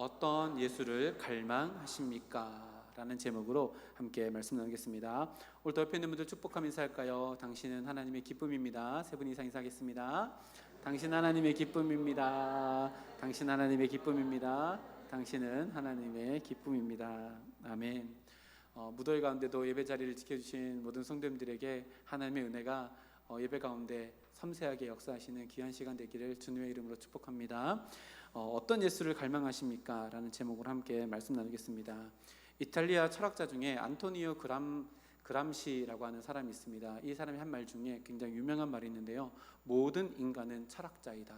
어떤 예수를 갈망하십니까? 라는 제목으로 함께 말씀 나누겠습니다. 오늘 옆에 있는 분들 축복하며 인사할까요? 당신은 하나님의 기쁨입니다. 세 분 이상 인사하겠습니다. 당신 하나님의 기쁨입니다. 당신 하나님의 기쁨입니다. 당신은 하나님의 기쁨입니다. 아멘. 무더위 가운데도 예배 자리를 지켜주신 모든 성도님들에게 하나님의 은혜가 예배 가운데 섬세하게 역사하시는 귀한 시간 되기를 주님의 이름으로 축복합니다. 어떤 예수를 갈망하십니까? 라는 제목으로 함께 말씀 나누겠습니다. 이탈리아 철학자 중에 안토니오 그람시라고 하는 사람이 있습니다. 이 사람이 한 말 중에 굉장히 유명한 말이 있는데요, 모든 인간은 철학자이다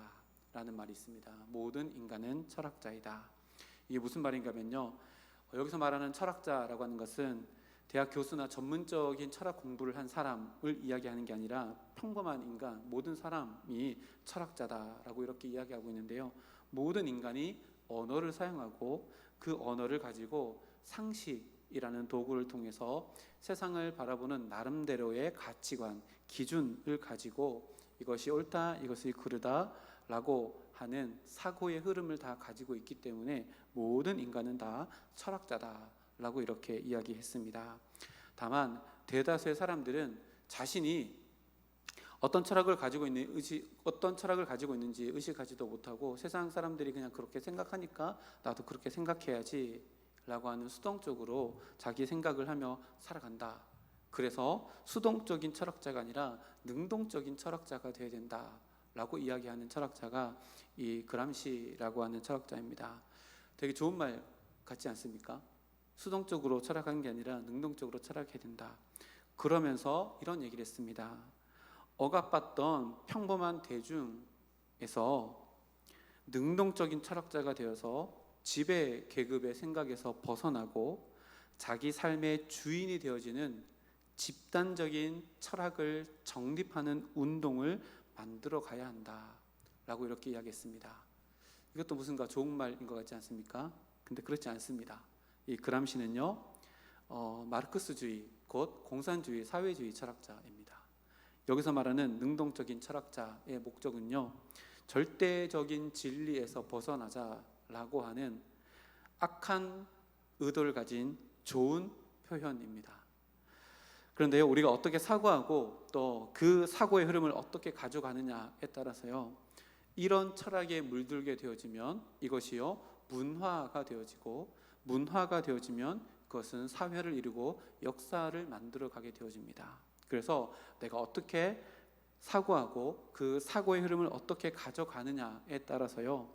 라는 말이 있습니다. 모든 인간은 철학자이다. 이게 무슨 말인가 하면요, 여기서 말하는 철학자라고 하는 것은 대학 교수나 전문적인 철학 공부를 한 사람을 이야기하는 게 아니라 평범한 인간, 모든 사람이 철학자다라고 이렇게 이야기하고 있는데요, 모든 인간이 언어를 사용하고 그 언어를 가지고 상식이라는 도구를 통해서 세상을 바라보는 나름대로의 가치관, 기준을 가지고 이것이 옳다, 이것이 그르다 라고 하는 사고의 흐름을 다 가지고 있기 때문에 모든 인간은 다 철학자다 라고 이렇게 이야기했습니다. 다만 대다수의 사람들은 자신이 어떤 철학을 가지고 있는지 의식하지도 못하고 세상 사람들이 그냥 그렇게 생각하니까 나도 그렇게 생각해야지 라고 하는 수동적으로 자기 생각을 하며 살아간다. 그래서 수동적인 철학자가 아니라 능동적인 철학자가 되어야 된다 라고 이야기하는 철학자가 이 그람시라고 하는 철학자입니다. 되게 좋은 말 같지 않습니까? 수동적으로 철학하는 게 아니라 능동적으로 철학해야 된다. 그러면서 이런 얘기를 했습니다. 억압받던 평범한 대중에서 능동적인 철학자가 되어서 지배 계급의 생각에서 벗어나고 자기 삶의 주인이 되어지는 집단적인 철학을 정립하는 운동을 만들어 가야 한다 라고 이렇게 이야기했습니다. 이것도 무슨가 좋은 말인 것 같지 않습니까? 근데 그렇지 않습니다. 이 그람시는요, 마르크스주의, 곧 공산주의, 사회주의 철학자입니다. 여기서 말하는 능동적인 철학자의 목적은요, 절대적인 진리에서 벗어나자라고 하는 악한 의도를 가진 좋은 표현입니다. 그런데요, 우리가 어떻게 사고하고 또 그 사고의 흐름을 어떻게 가져가느냐에 따라서요, 이런 철학에 물들게 되어지면 이것이요 문화가 되어지고, 문화가 되어지면 그것은 사회를 이루고 역사를 만들어가게 되어집니다. 그래서 내가 어떻게 사고하고 그 사고의 흐름을 어떻게 가져가느냐에 따라서요,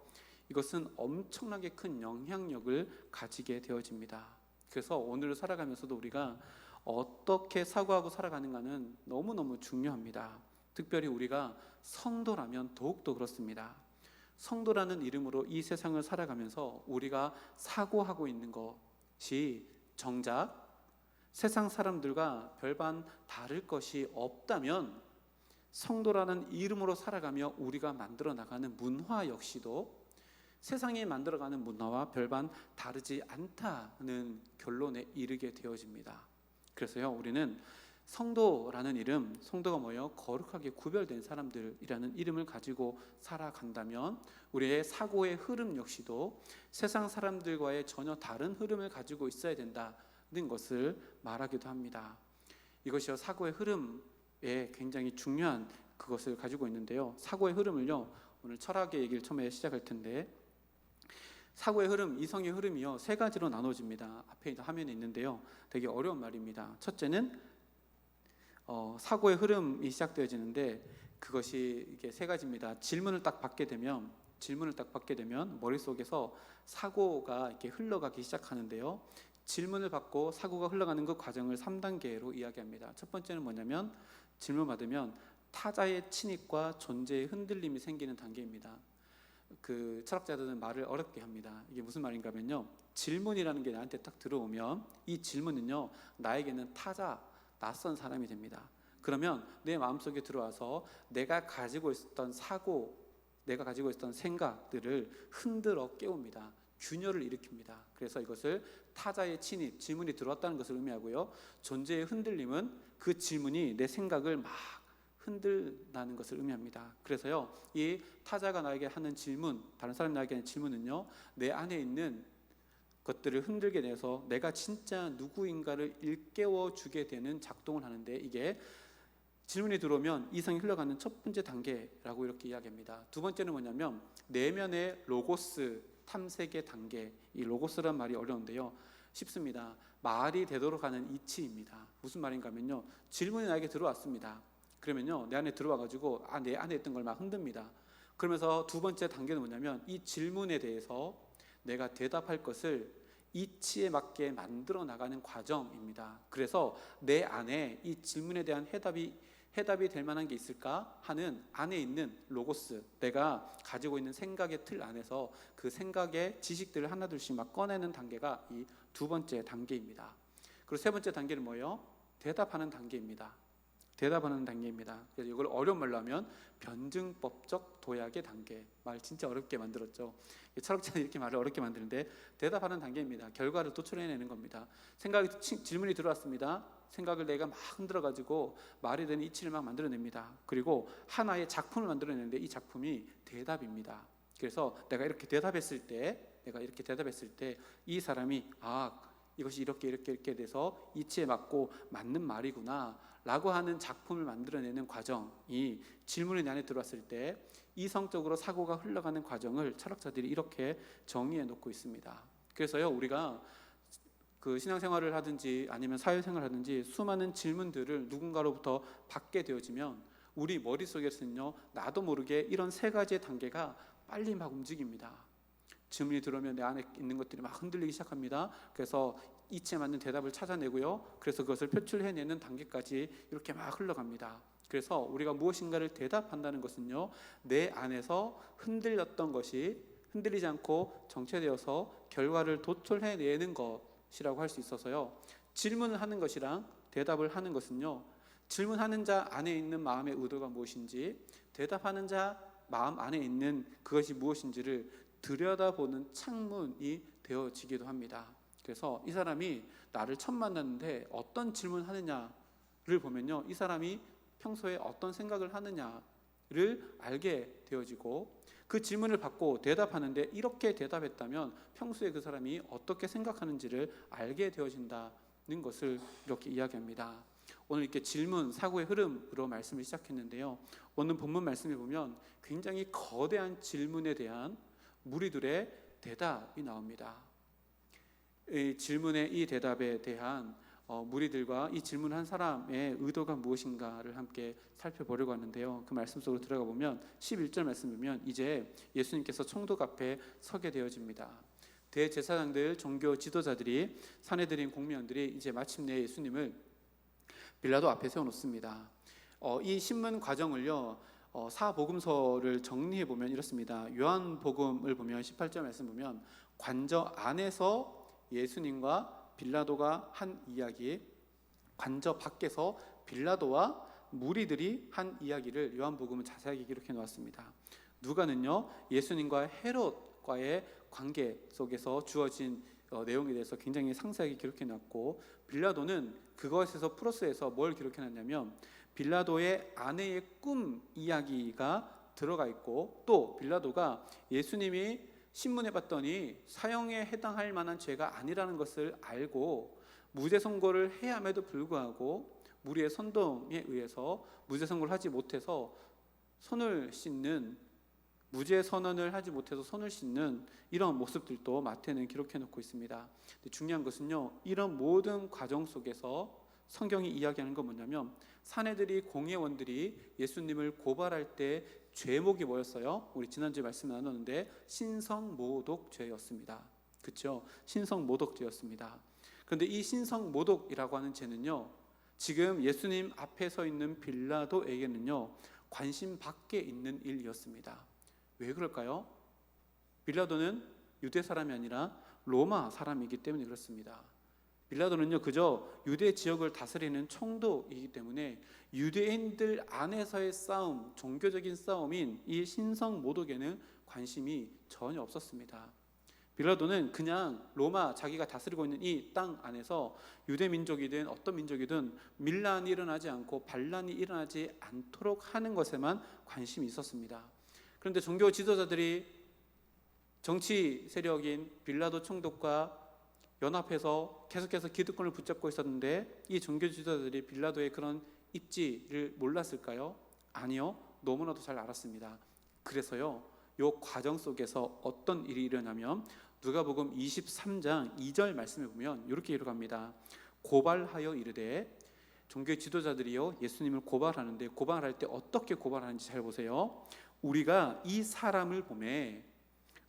이것은 엄청나게 큰 영향력을 가지게 되어집니다. 그래서 오늘을 살아가면서도 우리가 어떻게 사고하고 살아가는가는 너무너무 중요합니다. 특별히 우리가 성도라면 더욱더 그렇습니다. 성도라는 이름으로 이 세상을 살아가면서 우리가 사고하고 있는 것이 정작 세상 사람들과 별반 다를 것이 없다면 성도라는 이름으로 살아가며 우리가 만들어 나가는 문화 역시도 세상이 만들어가는 문화와 별반 다르지 않다는 결론에 이르게 되어집니다. 그래서요, 우리는 성도라는 이름, 성도가 뭐예요? 거룩하게 구별된 사람들이라는 이름을 가지고 살아간다면 우리의 사고의 흐름 역시도 세상 사람들과의 전혀 다른 흐름을 가지고 있어야 된다는 것을 말하기도 합니다. 이것이요, 사고의 흐름에 굉장히 중요한 그것을 가지고 있는데요, 사고의 흐름을요, 오늘 철학의 얘기를 처음에 시작할 텐데, 사고의 흐름, 이성의 흐름이요, 세 가지로 나눠집니다. 앞에 화면에 있는데요, 되게 어려운 말입니다. 첫째는 사고의 흐름이 시작되어지는데 그것이 이게 세 가지입니다. 질문을 딱 받게 되면 머릿속에서 사고가 이렇게 흘러가기 시작하는데요, 질문을 받고 사고가 흘러가는 그 과정을 3단계로 이야기합니다. 첫 번째는 뭐냐면, 질문 받으면 타자의 침입과 존재의 흔들림이 생기는 단계입니다. 그 철학자들은 말을 어렵게 합니다. 이게 무슨 말인가 하면요, 질문이라는 게 나한테 딱 들어오면 이 질문은요, 나에게는 타자, 낯선 사람이 됩니다. 그러면 내 마음속에 들어와서 내가 가지고 있었던 사고, 내가 가지고 있었던 생각들을 흔들어 깨웁니다. 균열을 일으킵니다. 그래서 이것을 타자의 침입, 질문이 들어왔다는 것을 의미하고요, 존재의 흔들림은 그 질문이 내 생각을 막 흔들나는 것을 의미합니다. 그래서요, 이 타자가 나에게 하는 질문, 다른 사람이 나에게 하는 질문은요, 내 안에 있는 것들을 흔들게 돼서 내가 진짜 누구인가를 일깨워 주게 되는 작동을 하는데, 이게 질문이 들어오면 이성이 흘러가는 첫 번째 단계라고 이렇게 이야기합니다. 두 번째는 뭐냐면 내면의 로고스 탐색의 단계. 이 로고스란 말이 어려운데요, 쉽습니다. 말이 되도록 하는 이치입니다. 무슨 말인가 하면요, 질문이 나에게 들어왔습니다. 그러면요, 내 안에 들어와가지고 내 안에 있던 걸 막 흔듭니다. 그러면서 두 번째 단계는 뭐냐면 이 질문에 대해서 내가 대답할 것을 이치에 맞게 만들어 나가는 과정입니다. 그래서 내 안에 이 질문에 대한 해답이 될 만한 게 있을까 하는 안에 있는 로고스, 내가 가지고 있는 생각의 틀 안에서 그 생각의 지식들을 하나둘씩 막 꺼내는 단계가 이 두 번째 단계입니다. 그리고 세 번째 단계는 뭐예요? 대답하는 단계입니다. 대답하는 단계입니다. 그래서 이걸 어려운 말로 하면 변증법적 도약의 단계. 말 진짜 어렵게 만들었죠. 철학자는 이렇게 말을 어렵게 만드는데, 대답하는 단계입니다. 결과를 도출해내는 겁니다. 질문이 들어왔습니다. 생각을 내가 막 흔들어가지고 말이 되는 이치를 막 만들어냅니다. 그리고 하나의 작품을 만들어내는데 이 작품이 대답입니다. 그래서 내가 이렇게 대답했을 때 이 사람이 이것이 이렇게 돼서 이치에 맞고 맞는 말이구나 라고 하는 작품을 만들어내는 과정이 질문이 내 안에 들어왔을 때 이성적으로 사고가 흘러가는 과정을 철학자들이 이렇게 정의해 놓고 있습니다. 그래서요, 우리가 그 신앙생활을 하든지 아니면 사회생활을 하든지 수많은 질문들을 누군가로부터 받게 되어지면 우리 머릿속에서는요, 나도 모르게 이런 세 가지의 단계가 빨리 막 움직입니다. 질문이 들어오면 내 안에 있는 것들이 막 흔들리기 시작합니다. 그래서 이치에 맞는 대답을 찾아내고요, 그래서 그것을 표출해내는 단계까지 이렇게 막 흘러갑니다. 그래서 우리가 무엇인가를 대답한다는 것은요, 내 안에서 흔들렸던 것이 흔들리지 않고 정체되어서 결과를 도출해내는 것이라고 할 수 있어서요, 질문을 하는 것이랑 대답을 하는 것은요, 질문하는 자 안에 있는 마음의 의도가 무엇인지, 대답하는 자 마음 안에 있는 그것이 무엇인지를 들여다보는 창문이 되어지기도 합니다. 그래서 이 사람이 나를 처음 만났는데 어떤 질문을 하느냐를 보면요, 이 사람이 평소에 어떤 생각을 하느냐를 알게 되어지고, 그 질문을 받고 대답하는데 이렇게 대답했다면 평소에 그 사람이 어떻게 생각하는지를 알게 되어진다는 것을 이렇게 이야기합니다. 오늘 이렇게 질문, 사고의 흐름으로 말씀을 시작했는데요, 오늘 본문 말씀에 보면 굉장히 거대한 질문에 대한 무리들의 대답이 나옵니다. 이 질문의 이 대답에 대한 무리들과 이 질문한 사람의 의도가 무엇인가를 함께 살펴보려고 하는데요, 그 말씀 속으로 들어가 보면 11절 말씀 보면 이제 예수님께서 총독 앞에 서게 되어집니다. 대제사장들, 종교 지도자들이, 사내들인 공무원들이 이제 마침내 예수님을 빌라도 앞에 세워놓습니다. 이 신문 과정을요, 사복음서를 정리해 보면 이렇습니다. 요한복음을 보면 18절 말씀 보면 관저 안에서 예수님과 빌라도가 한 이야기, 관저 밖에서 빌라도와 무리들이 한 이야기를 요한복음은 자세하게 기록해 놓았습니다. 누가는요, 예수님과 헤롯과의 관계 속에서 주어진 내용에 대해서 굉장히 상세하게 기록해 놨고, 빌라도는 그것에서 플러스해서 뭘 기록해 놨냐면 빌라도의 아내의 꿈 이야기가 들어가 있고, 또 빌라도가 예수님이 신문해 봤더니 사형에 해당할 만한 죄가 아니라는 것을 알고 무죄 선고를 해야 함에도 불구하고 무리의 선동에 의해서 무죄 선고를 하지 못해서 무죄 선언을 하지 못해서 손을 씻는 이런 모습들도 마태는 기록해 놓고 있습니다. 중요한 것은요, 이런 모든 과정 속에서 성경이 이야기하는 건 뭐냐면 사내들이, 공회원들이 예수님을 고발할 때 죄목이 뭐였어요? 우리 지난주에 말씀 나눴는데 신성모독죄였습니다. 그렇죠? 신성모독죄였습니다. 그런데 이 신성모독이라고 하는 죄는요, 지금 예수님 앞에 서 있는 빌라도에게는요 관심 밖에 있는 일이었습니다. 왜 그럴까요? 빌라도는 유대 사람이 아니라 로마 사람이기 때문에 그렇습니다. 빌라도는요 그저 유대 지역을 다스리는 총독이기 때문에 유대인들 안에서의 싸움, 종교적인 싸움인 이 신성모독에는 관심이 전혀 없었습니다. 빌라도는 그냥 로마 자기가 다스리고 있는 이 땅 안에서 유대 민족이든 어떤 민족이든 밀란이 일어나지 않고 반란이 일어나지 않도록 하는 것에만 관심이 있었습니다. 그런데 종교 지도자들이 정치 세력인 빌라도 총독과 연합해서 계속해서 기득권을 붙잡고 있었는데 이 종교 지도자들이 빌라도의 그런 입지를 몰랐을까요? 아니요, 너무나도 잘 알았습니다. 그래서요, 이 과정 속에서 어떤 일이 일어나면 누가복음 23장 2절 말씀에 보면 이렇게 기록합니다. 고발하여 이르되, 종교 지도자들이요 예수님을 고발하는데 고발할 때 어떻게 고발하는지 잘 보세요. 우리가 이 사람을 보매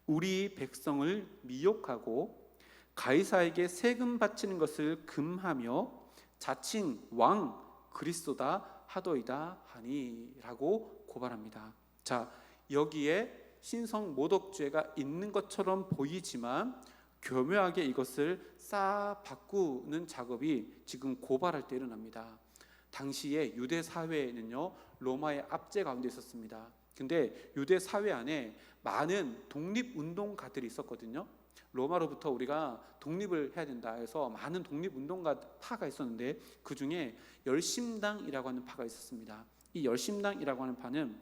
우리 백성을 미혹하고 가이사에게 세금 바치는 것을 금하며 자칭 왕 그리스도다 하도이다 하니라고 고발합니다. 자, 여기에 신성 모독죄가 있는 것처럼 보이지만 교묘하게 이것을 쌓아 바꾸는 작업이 지금 고발할 때 일어납니다. 당시에 유대 사회에는요 로마의 압제 가운데 있었습니다. 근데 유대 사회 안에 많은 독립운동가들이 있었거든요. 로마로부터 우리가 독립을 해야 된다 해서 많은 독립운동가 파가 있었는데 그 중에 열심당이라고 하는 파가 있었습니다. 이 열심당이라고 하는 파는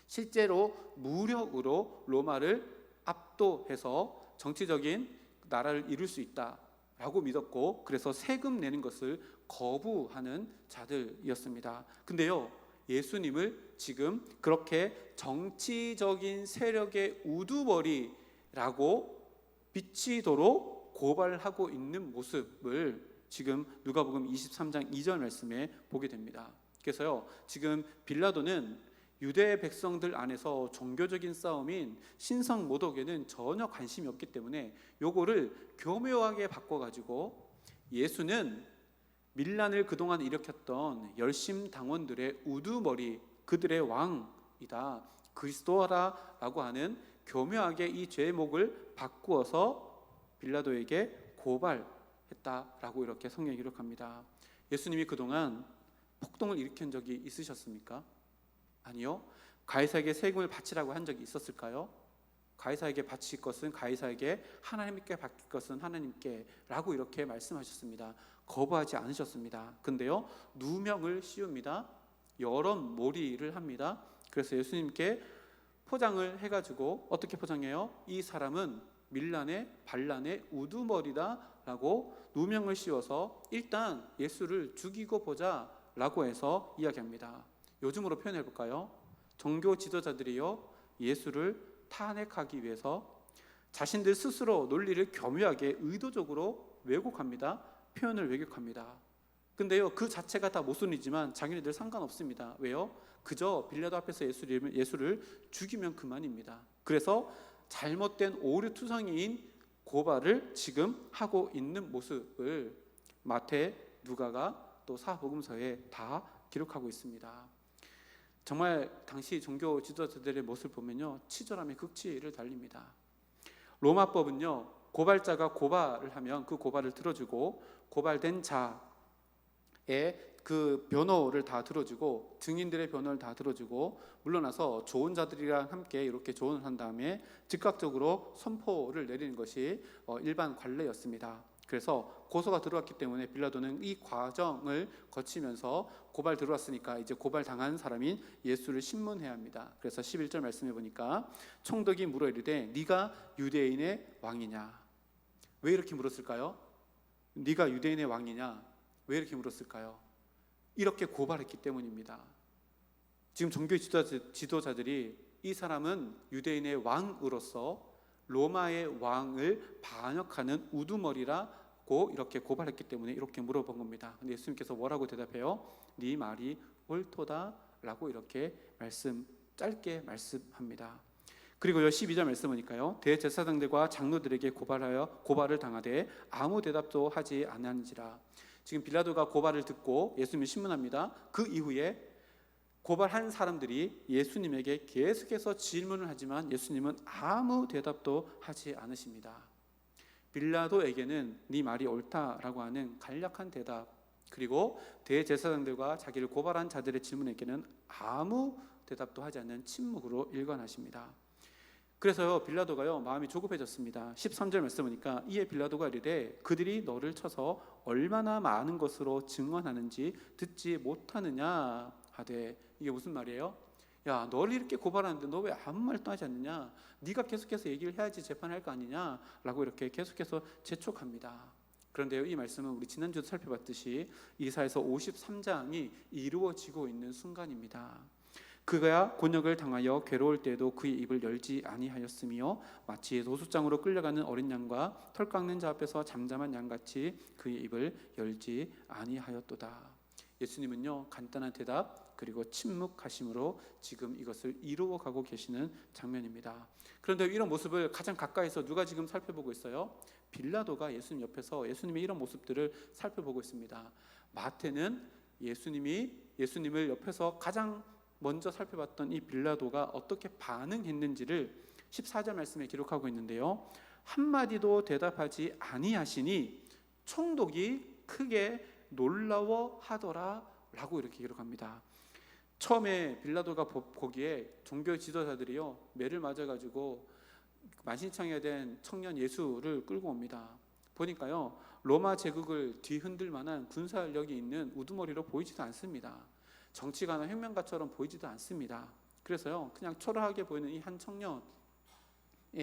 실제로 무력으로 로마를 압도해서 정치적인 나라를 이룰 수 있다라고 믿었고, 그래서 세금 내는 것을 거부하는 자들이었습니다. 근데요, 예수님을 지금 그렇게 정치적인 세력의 우두머리라고 비치도록 고발하고 있는 모습을 지금 누가복음 23장 2절 말씀에 보게 됩니다. 그래서요, 지금 빌라도는 유대 백성들 안에서 종교적인 싸움인 신성 모독에는 전혀 관심이 없기 때문에 요거를 교묘하게 바꿔가지고 예수는 밀란을 그동안 일으켰던 열심당원들의 우두머리, 그들의 왕이다, 그리스도라고 하는 교묘하게 이 제목을 바꾸어서 빌라도에게 고발했다라고 이렇게 성경이 기록합니다. 예수님이 그동안 폭동을 일으킨 적이 있으셨습니까? 아니요. 가이사에게 세금을 바치라고 한 적이 있었을까요? 가이사에게 바칠 것은 가이사에게, 하나님께 바칠 것은 하나님께 라고 이렇게 말씀하셨습니다. 거부하지 않으셨습니다. 근데요, 누명을 씌웁니다. 여론몰이를 합니다. 그래서 예수님께 포장을 해가지고 어떻게 포장해요? 이 사람은 밀란의 반란의 우두머리다 라고 누명을 씌워서 일단 예수를 죽이고 보자 라고 해서 이야기합니다. 요즘으로 표현해 볼까요? 종교 지도자들이요 예수를 탄핵하기 위해서 자신들 스스로 논리를 교묘하게 의도적으로 왜곡합니다. 표현을 왜곡합니다. 근데요, 그 자체가 다 모순이지만 자기네들 상관없습니다. 왜요? 그저 빌라도 앞에서 예수를 죽이면 그만입니다. 그래서 잘못된 오류투성이인 고발을 지금 하고 있는 모습을 마태, 누가가 또 사복음서에 다 기록하고 있습니다. 정말 당시 종교 지도자들의 모습을 보면요, 치졸함의 극치를 달립니다. 로마법은요, 고발자가 고발을 하면 그 고발을 들어주고 고발된 자의 그 변호를 다 들어주고 증인들의 변호를 다 들어주고 물러나서 조언자들이랑 함께 이렇게 조언을 한 다음에 즉각적으로 선포를 내리는 것이 일반 관례였습니다. 그래서 고소가 들어왔기 때문에 빌라도는 이 과정을 거치면서 고발 들어왔으니까 이제 고발 당한 사람인 예수를 신문해야 합니다. 그래서 11절 말씀해 보니까 총독이 물어 이르되 네가 유대인의 왕이냐? 왜 이렇게 물었을까요? 네가 유대인의 왕이냐? 왜 이렇게 물었을까요? 이렇게 고발했기 때문입니다. 지금 종교 지도자들이 이 사람은 유대인의 왕으로서 로마의 왕을 반역하는 우두머리라고 이렇게 고발했기 때문에 이렇게 물어본 겁니다. 근데 예수님께서 뭐라고 대답해요? 네 말이 옳도다 라고 이렇게 짧게 말씀합니다. 그리고 12절 말씀 보니까요, 대제사장들과 장로들에게 고발을 당하되 아무 대답도 하지 않은지라. 지금 빌라도가 고발을 듣고 예수님을 신문합니다. 그 이후에 고발한 사람들이 예수님에게 계속해서 질문을 하지만 예수님은 아무 대답도 하지 않으십니다. 빌라도에게는 네 말이 옳다라고 하는 간략한 대답, 그리고 대제사장들과 자기를 고발한 자들의 질문에게는 아무 대답도 하지 않는 침묵으로 일관하십니다. 그래서요 빌라도가요 마음이 조급해졌습니다. 13절 말씀 보니까 이에 빌라도가 이르되 그들이 너를 쳐서 얼마나 많은 것으로 증언하는지 듣지 못하느냐 하되. 이게 무슨 말이에요? 야, 너를 이렇게 고발하는데 너 왜 아무 말도 하지 않느냐? 네가 계속해서 얘기를 해야지 재판할 거 아니냐? 라고 이렇게 계속해서 재촉합니다. 그런데요 이 말씀은 우리 지난주도 살펴봤듯이 이사야서 53장이 이루어지고 있는 순간입니다. 그가 곤욕을 당하여 괴로울 때도 그의 입을 열지 아니하였으며 마치 노숙장으로 끌려가는 어린 양과 털 깎는 자 앞에서 잠잠한 양같이 그의 입을 열지 아니하였도다. 예수님은요 간단한 대답 그리고 침묵하심으로 지금 이것을 이루어가고 계시는 장면입니다. 그런데 이런 모습을 가장 가까이서 누가 지금 살펴보고 있어요? 빌라도가 예수님 옆에서 예수님의 이런 모습들을 살펴보고 있습니다. 마태는 예수님을 옆에서 가장 먼저 살펴봤던 이 빌라도가 어떻게 반응했는지를 14절 말씀에 기록하고 있는데요, 한마디도 대답하지 아니하시니 총독이 크게 놀라워하더라 라고 이렇게 기록합니다. 처음에 빌라도가 보기에 종교 지도자들이요 매를 맞아가지고 만신창이가 된 청년 예수를 끌고 옵니다. 보니까요 로마 제국을 뒤흔들 만한 군사력이 있는 우두머리로 보이지도 않습니다. 정치가나 혁명가처럼 보이지도 않습니다. 그래서요 그냥 초라하게 보이는 이 한 청년에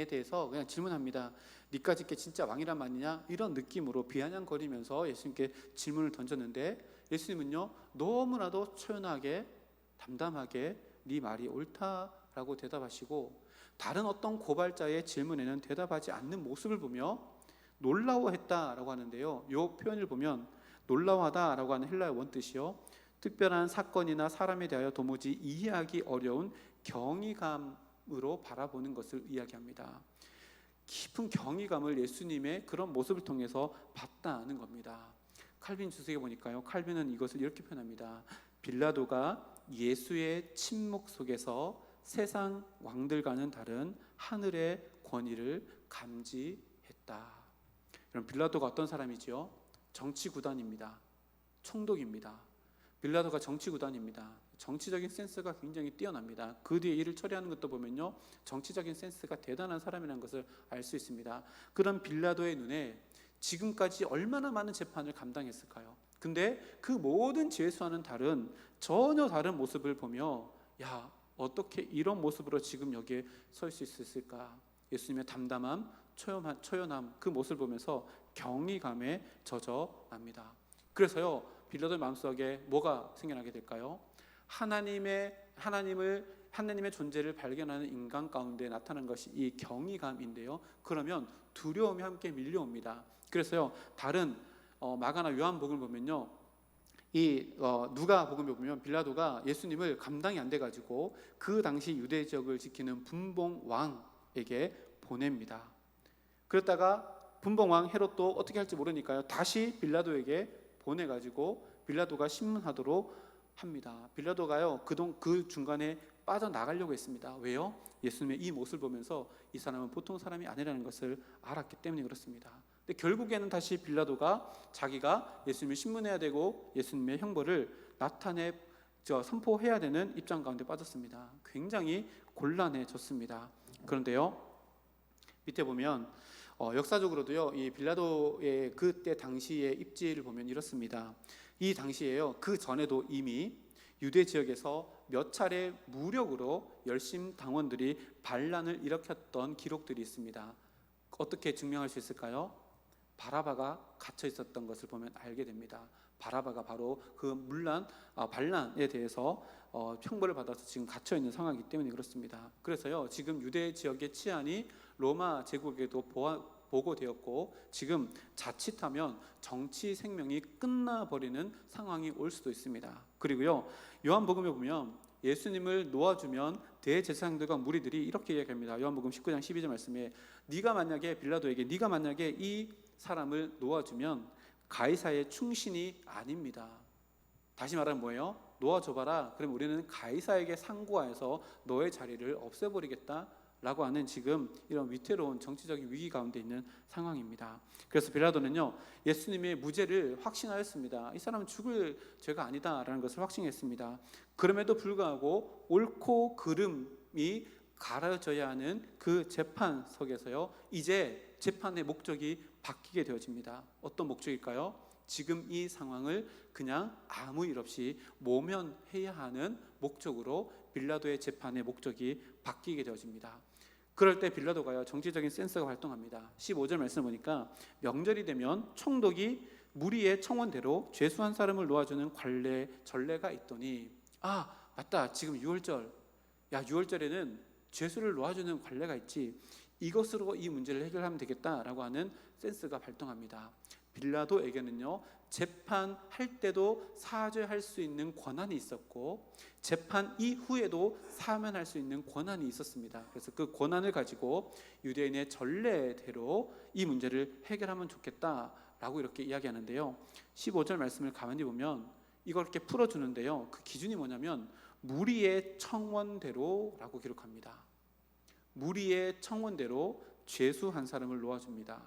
대해서 그냥 질문합니다. 니까지 게 진짜 왕이란 말이냐? 이런 느낌으로 비아냥거리면서 예수님께 질문을 던졌는데 예수님은요 너무나도 초연하게 담담하게 네 말이 옳다라고 대답하시고 다른 어떤 고발자의 질문에는 대답하지 않는 모습을 보며 놀라워했다라고 하는데요, 이 표현을 보면 놀라워하다라고 하는 헬라어 원뜻이요 특별한 사건이나 사람에 대하여 도무지 이해하기 어려운 경이감으로 바라보는 것을 이야기합니다. 깊은 경이감을 예수님의 그런 모습을 통해서 봤다는 겁니다. 칼빈 주석에 보니까요 칼빈은 이것을 이렇게 표현합니다. 빌라도가 예수의 침묵 속에서 세상 왕들과는 다른 하늘의 권위를 감지했다. 여러분 빌라도가 어떤 사람이지요? 정치구단입니다. 총독입니다. 빌라도가 정치구단입니다. 정치적인 센스가 굉장히 뛰어납니다. 그 뒤에 일을 처리하는 것도 보면요 정치적인 센스가 대단한 사람이라는 것을 알 수 있습니다. 그런 빌라도의 눈에 지금까지 얼마나 많은 재판을 감당했을까요? 근데 그 모든 죄수와는 전혀 다른 모습을 보며 야 어떻게 이런 모습으로 지금 여기에 설 수 있을까? 예수님의 담담함, 초연함 그 모습을 보면서 경이감에 젖어납니다. 그래서요 빌라도의 마음속에 뭐가 생겨나게 될까요? 하나님의 존재를 발견하는 인간 가운데 나타난 것이 이 경이감인데요, 그러면 두려움이 함께 밀려옵니다. 그래서요 다른 마가나 요한복음을 보면요 누가복음에 보면 빌라도가 예수님을 감당이 안 돼가지고 그 당시 유대 지역을 지키는 분봉왕에게 보냅니다. 그랬다가 분봉왕 헤롯도 어떻게 할지 모르니까요 다시 빌라도에게 보내가지고 빌라도가 신문하도록 합니다. 빌라도가요 그 중간에 빠져나가려고 했습니다. 왜요? 예수님의 이 모습을 보면서 이 사람은 보통 사람이 아니라는 것을 알았기 때문에 그렇습니다. 근데 결국에는 다시 빌라도가 자기가 예수님을 신문해야 되고 예수님의 형벌을 선포해야 되는 입장 가운데 빠졌습니다. 굉장히 곤란해졌습니다. 그런데요 밑에 보면 역사적으로도요 이 빌라도의 그때 당시의 입지를 보면 이렇습니다. 이 당시에요 그 전에도 이미 유대 지역에서 몇 차례 무력으로 열심 당원들이 반란을 일으켰던 기록들이 있습니다. 어떻게 증명할 수 있을까요? 바라바가 갇혀 있었던 것을 보면 알게 됩니다. 바라바가 바로 그 반란에 대해서 형벌을 받아서 지금 갇혀 있는 상황이기 때문에 그렇습니다. 그래서요 지금 유대 지역의 치안이 로마 제국에도 보고되었고 지금 자칫하면 정치 생명이 끝나버리는 상황이 올 수도 있습니다. 그리고요 요한복음에 보면 예수님을 놓아주면 대제사장들과 무리들이 이렇게 이야기합니다. 요한복음 19장 12절 말씀에 빌라도에게 네가 만약에 이 사람을 놓아주면 가이사의 충신이 아닙니다. 다시 말하면 뭐예요? 놓아줘봐라. 그럼 우리는 가이사에게 상고하여서 너의 자리를 없애버리겠다 라고 하는 지금 이런 위태로운 정치적인 위기 가운데 있는 상황입니다. 그래서 빌라도는요 예수님의 무죄를 확신하였습니다. 이 사람은 죽을 죄가 아니다라는 것을 확신했습니다. 그럼에도 불구하고 옳고 그름이 가려져야 하는 그 재판석에서요, 이제 재판의 목적이 바뀌게 되어집니다. 어떤 목적일까요? 지금 이 상황을 그냥 아무 일 없이 모면해야 하는 목적으로 빌라도의 재판의 목적이 바뀌게 되어집니다. 그럴 때 빌라도가요, 정치적인 센서가 활동합니다. 15절 말씀 보니까 명절이 되면 총독이 무리의 청원대로 죄수한 사람을 놓아주는 관례 전례가 있더니, 아 맞다, 지금 6월절, 6월절에는 죄수를 놓아주는 관례가 있지, 이것으로 이 문제를 해결하면 되겠다라고 하는 센스가 발동합니다. 빌라도에게는요, 재판할 때도 사죄할 수 있는 권한이 있었고 재판 이후에도 사면할 수 있는 권한이 있었습니다. 그래서 그 권한을 가지고 유대인의 전례대로 이 문제를 해결하면 좋겠다라고 이렇게 이야기하는데요, 15절 말씀을 가만히 보면 이걸 이렇게 풀어주는데요, 그 기준이 뭐냐면 무리의 청원대로라고 기록합니다. 무리의 청원대로 죄수 한 사람을 놓아줍니다.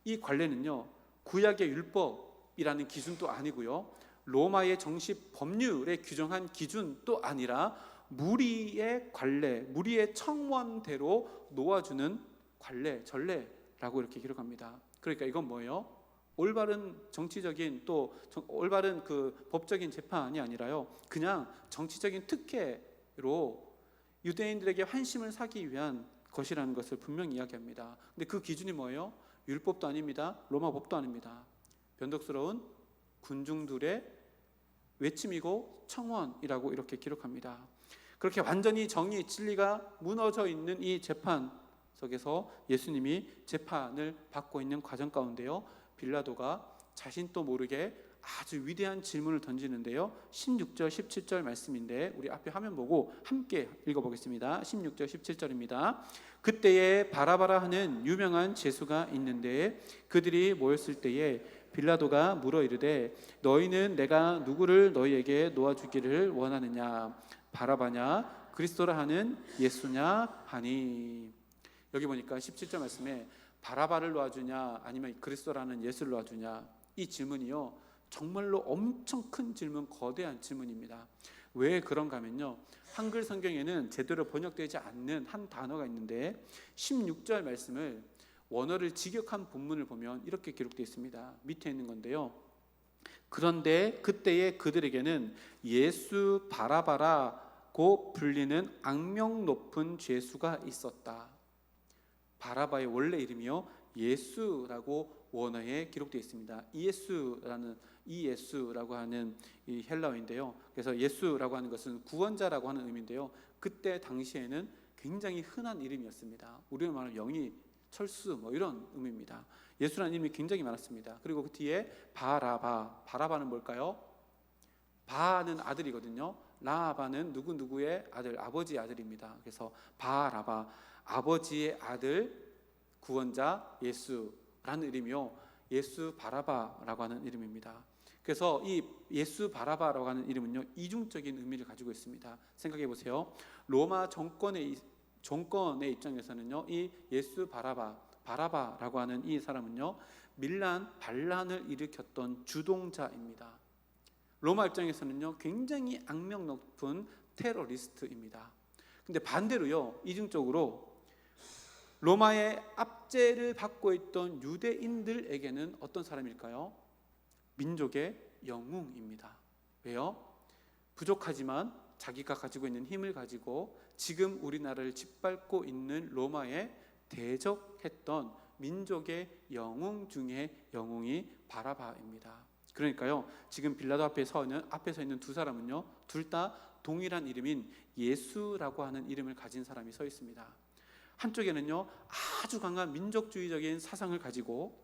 이 관례는요, 구약의 율법이라는 기준도 아니고요, 로마의 정식 법률에 규정한 기준도 아니라 무리의 관례, 무리의 청원대로 놓아주는 관례, 전례라고 이렇게 기록합니다. 그러니까 이건 뭐예요? 올바른 정치적인 또 올바른 그 법적인 재판이 아니라요, 그냥 정치적인 특혜로 유대인들에게 환심을 사기 위한 것이라는 것을 분명히 이야기합니다. 근데 그 기준이 뭐예요? 율법도 아닙니다. 로마 법도 아닙니다. 변덕스러운 군중들의 외침이고 청원이라고 이렇게 기록합니다. 그렇게 완전히 정의, 진리가 무너져 있는 이 재판석에서 예수님이 재판을 받고 있는 과정 가운데요, 빌라도가 자신도 모르게 아주 위대한 질문을 던지는데요, 16절 17절 말씀인데 우리 앞에 화면 보고 함께 읽어보겠습니다. 16절 17절입니다. 그때에 바라바라 하는 유명한 죄수가 있는데 그들이 모였을 때에 빌라도가 물어 이르되 너희는 내가 누구를 너희에게 놓아주기를 원하느냐, 바라바냐 그리스도라 하는 예수냐 하니. 여기 보니까 17절 말씀에 바라바를 놓아주냐 아니면 그리스도라는 예수를 놓아주냐, 이 질문이요 정말로 엄청 큰 질문, 거대한 질문입니다. 왜 그런가 하면요, 한글 성경에는 제대로 번역되지 않는 한 단어가 있는데 16절 말씀을 원어를 직역한 본문을 보면 이렇게 기록되어 있습니다. 밑에 있는 건데요, 그런데 그때에 그들에게는 예수 바라바라고 불리는 악명 높은 죄수가 있었다. 바라바의 원래 이름이요 예수라고 원어에 기록되어 있습니다. 이예수라고 하는 이 헬라어인데요, 그래서 예수라고 하는 것은 구원자라고 하는 의미인데요, 그때 당시에는 굉장히 흔한 이름이었습니다. 우리로 말하면 영이, 철수 뭐 이런 의미입니다. 예수라는 이름이 굉장히 많았습니다. 그리고 그 뒤에 바라바는 뭘까요? 바는 아들이거든요. 라바는 누구누구의 아들, 아버지의 아들입니다. 그래서 바라바, 아버지의 아들, 구원자 예수라는 이름이요 예수 바라바라고 하는 이름입니다. 그래서 이 예수 바라바라고 하는 이름은요 이중적인 의미를 가지고 있습니다. 생각해 보세요. 로마 정권의 입장에서는요, 이 예수 바라바라고 하는 이 사람은요 반란을 일으켰던 주동자입니다. 로마 입장에서는요 굉장히 악명 높은 테러리스트입니다. 근데 반대로요, 이중적으로 로마의 압제를 받고 있던 유대인들에게는 어떤 사람일까요? 민족의 영웅입니다. 왜요? 부족하지만 자기가 가지고 있는 힘을 가지고 지금 우리나라를 짓밟고 있는 로마에 대적했던 민족의 영웅 중에 영웅이 바라바입니다. 그러니까요, 지금 빌라도 앞에 서 있는 두 사람은요 둘 다 동일한 이름인 예수라고 하는 이름을 가진 사람이 서 있습니다. 한쪽에는요 아주 강한 민족주의적인 사상을 가지고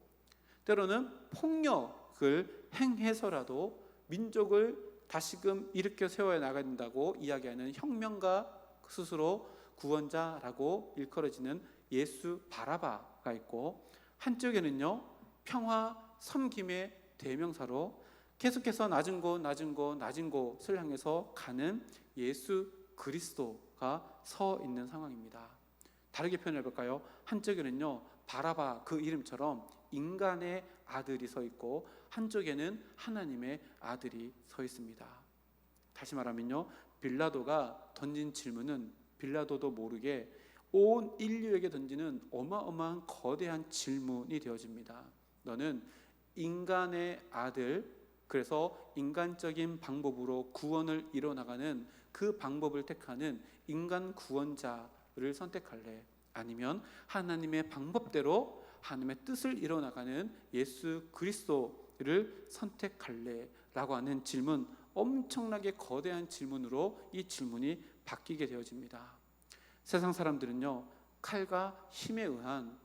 때로는 폭력을 행해서라도 민족을 다시금 일으켜 세워야 나가야 된다고 이야기하는 혁명가, 스스로 구원자라고 일컬어지는 예수 바라바가 있고, 한쪽에는요 평화 섬김의 대명사로 계속해서 낮은 곳을 향해서 가는 예수 그리스도가 서 있는 상황입니다. 다르게 표현해 볼까요? 한쪽에는요 바라바 그 이름처럼 인간의 아들이 서 있고 한쪽에는 하나님의 아들이 서 있습니다. 다시 말하면요, 빌라도가 던진 질문은 빌라도도 모르게 온 인류에게 던지는 어마어마한 거대한 질문이 되어집니다. 너는 인간의 아들, 그래서 인간적인 방법으로 구원을 이뤄나가는 그 방법을 택하는 인간 구원자를 선택할래? 아니면 하나님의 방법대로 하나님의 뜻을 이뤄나가는 예수 그리스도를 선택할래? 라고 하는 질문, 엄청나게 거대한 질문으로 이 질문이 바뀌게 되어집니다. 세상 사람들은요, 칼과 힘에 의한,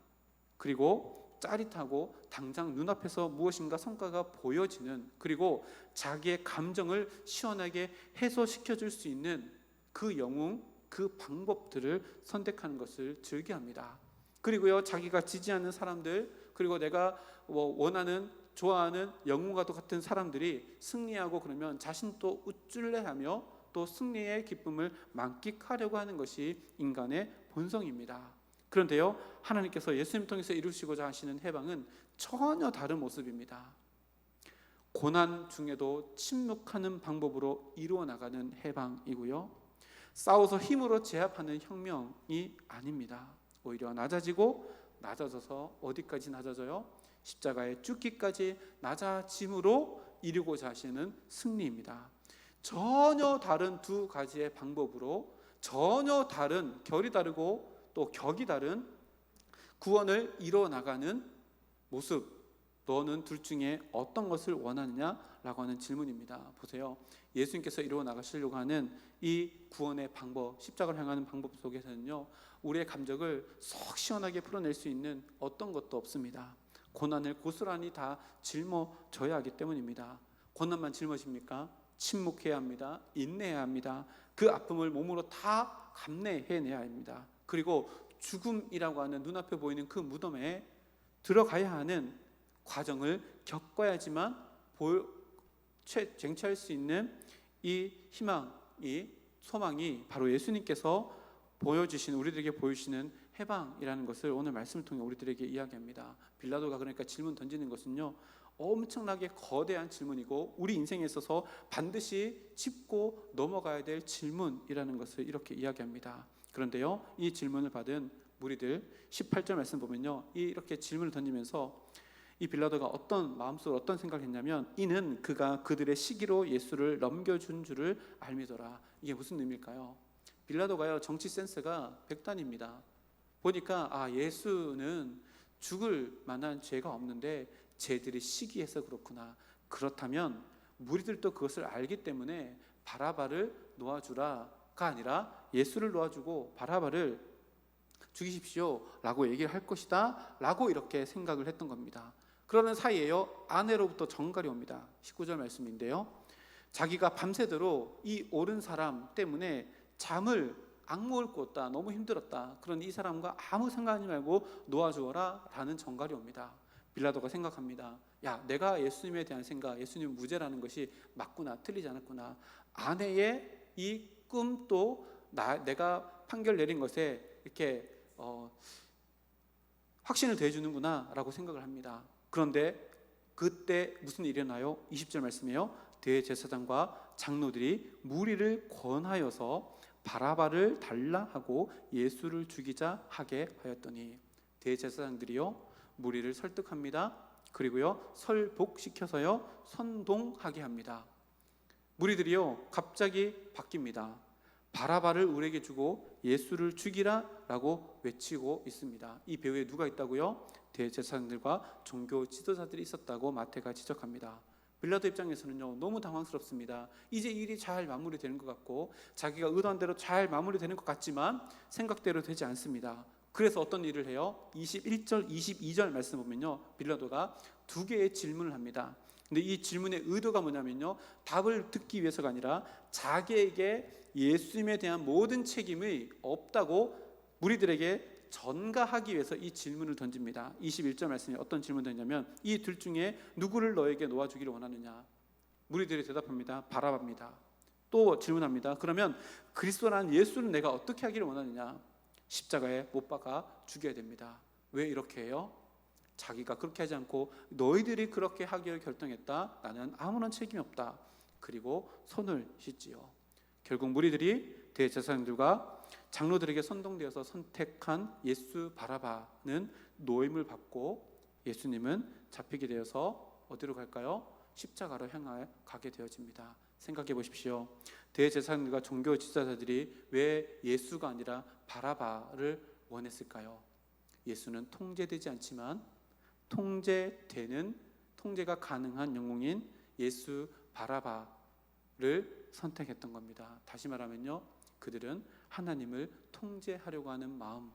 그리고 짜릿하고 당장 눈앞에서 무엇인가 성과가 보여지는, 그리고 자기의 감정을 시원하게 해소시켜줄 수 있는 그 영웅, 그 방법들을 선택하는 것을 즐겨합니다. 그리고요, 자기가 지지하는 사람들, 그리고 내가 원하는, 좋아하는 영웅과도 같은 사람들이 승리하고 그러면 자신도 우쭐해하며 또 승리의 기쁨을 만끽하려고 하는 것이 인간의 본성입니다. 그런데요, 하나님께서 예수님 통해서 이루시고자 하시는 해방은 전혀 다른 모습입니다. 고난 중에도 침묵하는 방법으로 이루어 나가는 해방이고요, 싸워서 힘으로 제압하는 혁명이 아닙니다. 오히려 낮아지고 낮아져서 어디까지 낮아져요? 십자가에 죽기까지 낮아짐으로 이루고자 하시는 승리입니다. 전혀 다른 두 가지의 방법으로 전혀 다른, 결이 다르고 또 격이 다른 구원을 이뤄나가는 모습, 너는 둘 중에 어떤 것을 원하느냐라고 하는 질문입니다. 보세요, 예수님께서 이루어나가시려고 하는 이 구원의 방법, 십자가를 향하는 방법 속에서는요, 우리의 감정을 속 시원하게 풀어낼 수 있는 어떤 것도 없습니다. 고난을 고스란히 다 짊어져야 하기 때문입니다. 고난만 짊어집니까? 침묵해야 합니다. 인내해야 합니다. 그 아픔을 몸으로 다 감내해내야 합니다. 그리고 죽음이라고 하는 눈앞에 보이는 그 무덤에 들어가야 하는 과정을 겪어야지만 쟁취할 수 있는 이 희망이, 소망이 바로 예수님께서 우리들에게 보여주시는 해방이라는 것을 오늘 말씀을 통해 우리들에게 이야기합니다. 빌라도가 그러니까 질문 던지는 것은요, 엄청나게 거대한 질문이고 우리 인생에 있어서 반드시 짚고 넘어가야 될 질문이라는 것을 이렇게 이야기합니다. 그런데요, 이 질문을 받은 무리들 18절 말씀 보면요, 이렇게 질문을 던지면서 이 빌라도가 어떤 마음속으로 어떤 생각을 했냐면, 이는 그가 그들의 시기로 예수를 넘겨준 줄을 알미더라. 이게 무슨 의미일까요? 빌라도가요, 정치 센스가 백단입니다. 보니까 예수는 죽을 만한 죄가 없는데 쟤들이 시기해서 그렇구나. 그렇다면 무리들도 그것을 알기 때문에 바라바를 놓아주라가 아니라 예수를 놓아주고 바라바를 죽이십시오 라고 얘기를 할 것이다 라고 이렇게 생각을 했던 겁니다. 그러는 사이에요, 아내로부터 전갈이 옵니다. 19절 말씀인데요, 자기가 밤새도록 이 옳은 사람 때문에 잠을 악몽을 꿨다, 너무 힘들었다, 그런 이 사람과 아무 생각하지 말고 놓아주어라 라는 전갈이 옵니다. 빌라도가 생각합니다. 내가 예수님에 대한 생각, 예수님 무죄라는 것이 맞구나, 틀리지 않았구나, 아내의 이 꿈도 내가 판결 내린 것에 이렇게 확신을 더해주는구나 라고 생각을 합니다. 그런데 그때 무슨 일이 일어나요? 20절 말씀이에요. 대제사장과 장로들이 무리를 권하여서 바라바를 달라 하고 예수를 죽이자 하게 하였더니, 대제사장들이요, 무리를 설득합니다. 그리고요, 설복시켜서요, 선동하게 합니다. 무리들이요, 갑자기 바뀝니다. 바라바를 우리에게 주고 예수를 죽이라 라고 외치고 있습니다. 이 배후에 누가 있다고요? 대제사장들과 종교 지도자들이 있었다고 마태가 지적합니다. 빌라도 입장에서는요, 너무 당황스럽습니다. 이제 일이 잘 마무리되는 것 같고 자기가 의도한 대로 잘 마무리되는 것 같지만 생각대로 되지 않습니다. 그래서 어떤 일을 해요? 21절 22절 말씀 보면요, 빌라도가 두 개의 질문을 합니다. 근데 이 질문의 의도가 뭐냐면요, 답을 듣기 위해서가 아니라 자기에게 예수님에 대한 모든 책임이 없다고 무리들에게 전가하기 위해서 이 질문을 던집니다. 21절 말씀에 어떤 질문을 던지냐면, 이 둘 중에 누구를 너에게 놓아주기를 원하느냐? 무리들이 대답합니다. 바라바입니다. 또 질문합니다. 그러면 그리스도라는 예수를 내가 어떻게 하기를 원하느냐? 십자가에 못 박아 죽여야 됩니다. 왜 이렇게 해요? 자기가 그렇게 하지 않고 너희들이 그렇게 하기를 결정했다. 나는 아무런 책임이 없다. 그리고 손을 씻지요. 결국 무리들이 대제사장들과 장로들에게 선동되어서 선택한 예수 바라바는 노임을 받고 예수님은 잡히게 되어서 어디로 갈까요? 십자가로 향해 가게 되어집니다. 생각해 보십시오. 대제사장들과 종교 지도자들이 왜 예수가 아니라 바라바를 원했을까요? 예수는 통제되지 않지만 통제가 가능한 영웅인 예수 바라바를 선택했던 겁니다. 다시 말하면요, 그들은 하나님을 통제하려고 하는 마음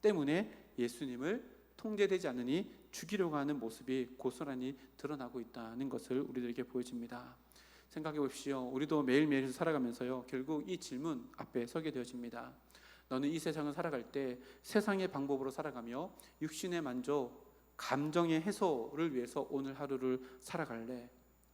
때문에 예수님을 통제되지 않으니 죽이려고 하는 모습이 고스란히 드러나고 있다는 것을 우리들에게 보여줍니다. 생각해 보십시오. 우리도 매일매일 살아가면서요, 결국 이 질문 앞에 서게 되어집니다. 너는 이 세상을 살아갈 때 세상의 방법으로 살아가며 육신의 만족, 감정의 해소를 위해서 오늘 하루를 살아갈래?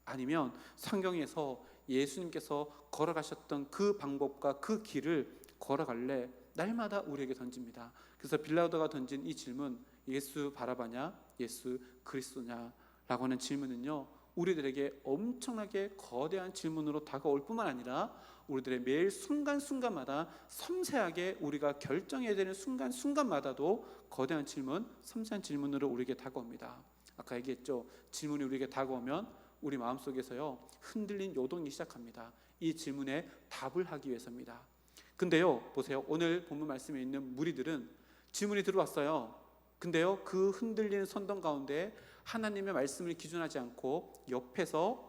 아니면 성경에서 예수님께서 걸어가셨던 그 방법과 그 길을 걸어갈래? 날마다 우리에게 던집니다. 그래서 빌라도가 던진 이 질문, 예수 바라바냐 예수 그리스도냐 라고 하는 질문은요, 우리들에게 엄청나게 거대한 질문으로 다가올 뿐만 아니라 우리들의 매일 순간순간마다 섬세하게 우리가 결정해야 되는 순간순간마다도 거대한 질문, 섬세한 질문으로 우리에게 다가옵니다. 아까 얘기했죠. 질문이 우리에게 다가오면 우리 마음속에서요, 흔들린 요동이 시작합니다. 이 질문에 답을 하기 위해서입니다. 근데요, 보세요. 오늘 본문 말씀에 있는 무리들은 질문이 들어왔어요. 근데요, 그 흔들리는 선동 가운데 하나님의 말씀을 기준하지 않고 옆에서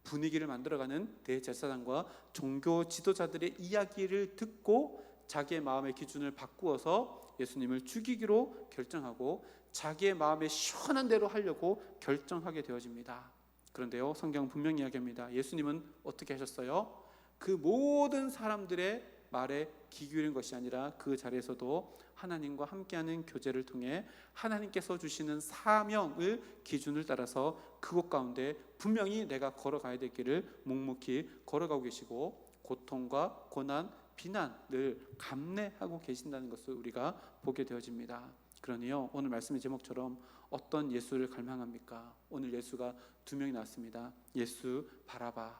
분위기를 만들어가는 대제사장과 종교 지도자들의 이야기를 듣고 자기의 마음의 기준을 바꾸어서 예수님을 죽이기로 결정하고 자기의 마음에 시원한 대로 하려고 결정하게 되어집니다. 그런데요, 성경은 분명히 이야기합니다. 예수님은 어떻게 하셨어요? 그 모든 사람들의 말에 귀 기울인 것이 아니라 그 자리에서도 하나님과 함께하는 교제를 통해 하나님께서 주시는 사명을 기준을 따라서 그곳 가운데 분명히 내가 걸어가야 될 길을 묵묵히 걸어가고 계시고 고통과 고난, 비난을 감내하고 계신다는 것을 우리가 보게 되어집니다. 그러니요, 오늘 말씀의 제목처럼 어떤 예수를 갈망합니까? 오늘 예수가 두 명이 나왔습니다. 예수 바라바,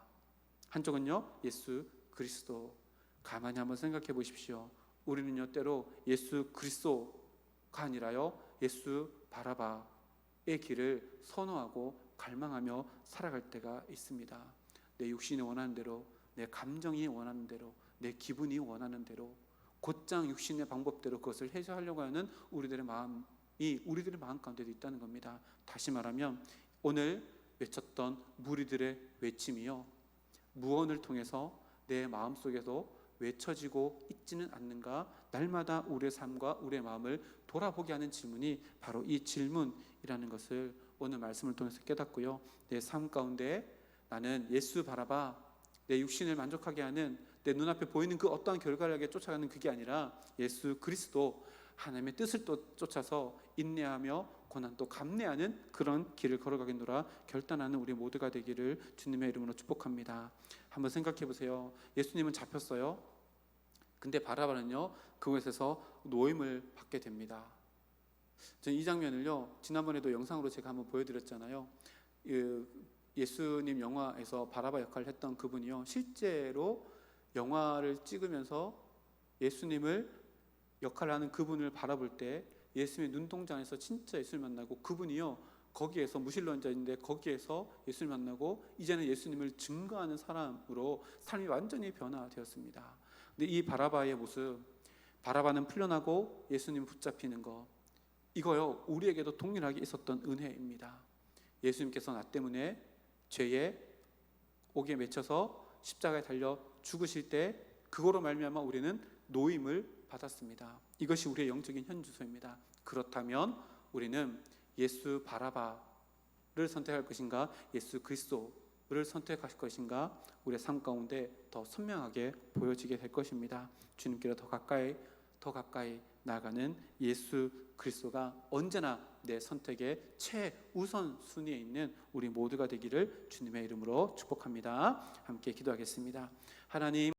한쪽은요 예수 그리스도. 가만히 한번 생각해 보십시오. 우리는요, 때로 예수 그리스도가 아니라요 예수 바라바의 길을 선호하고 갈망하며 살아갈 때가 있습니다. 내 육신이 원하는 대로, 내 감정이 원하는 대로, 내 기분이 원하는 대로 곧장 육신의 방법대로 그것을 해소하려고 하는 우리들의 마음이 우리들의 마음 가운데도 있다는 겁니다. 다시 말하면 오늘 외쳤던 무리들의 외침이요, 무언을 통해서 내 마음속에서 외쳐지고 있지는 않는가? 날마다 우리의 삶과 우리의 마음을 돌아보게 하는 질문이 바로 이 질문이라는 것을 오늘 말씀을 통해서 깨닫고요, 내 삶 가운데 나는 예수 바라봐, 내 육신을 만족하게 하는 내 눈앞에 보이는 그 어떠한 결과를 위해 쫓아가는 그게 아니라 예수 그리스도, 하나님의 뜻을 또 쫓아서 인내하며 고난도 감내하는 그런 길을 걸어가겠노라 결단하는 우리 모두가 되기를 주님의 이름으로 축복합니다. 한번 생각해 보세요. 예수님은 잡혔어요. 근데 바라바는요, 그곳에서 노임을 받게 됩니다. 저는 이 장면을요, 지난번에도 영상으로 제가 한번 보여드렸잖아요. 예수님 영화에서 바라바 역할을 했던 그분이요, 실제로 영화를 찍으면서 예수님을 역할을 하는 그분을 바라볼 때 예수님의 눈동자 안에서 진짜 예수를 만나고, 그분이요 거기에서 무실로 앉아있는데 거기에서 예수를 만나고 이제는 예수님을 증거하는 사람으로 삶이 완전히 변화되었습니다. 근데 이 바라바의 모습, 바라바는 풀려나고 예수님 붙잡히는 거, 이거요 우리에게도 동일하게 있었던 은혜입니다. 예수님께서 나 때문에 죄에 옥에 맺혀서 십자가에 달려 죽으실 때 그거로 말미암아 우리는 노임을 받았습니다. 이것이 우리의 영적인 현주소입니다. 그렇다면 우리는 예수 바라바를 선택할 것인가, 예수 그리스도를 선택할 것인가, 우리의 삶 가운데 더 선명하게 보여지게 될 것입니다. 주님께로 더 가까이 나아가는 예수 그리스도가 언제나 내 선택의 최우선 순위에 있는 우리 모두가 되기를 주님의 이름으로 축복합니다. 함께 기도하겠습니다. 하나님,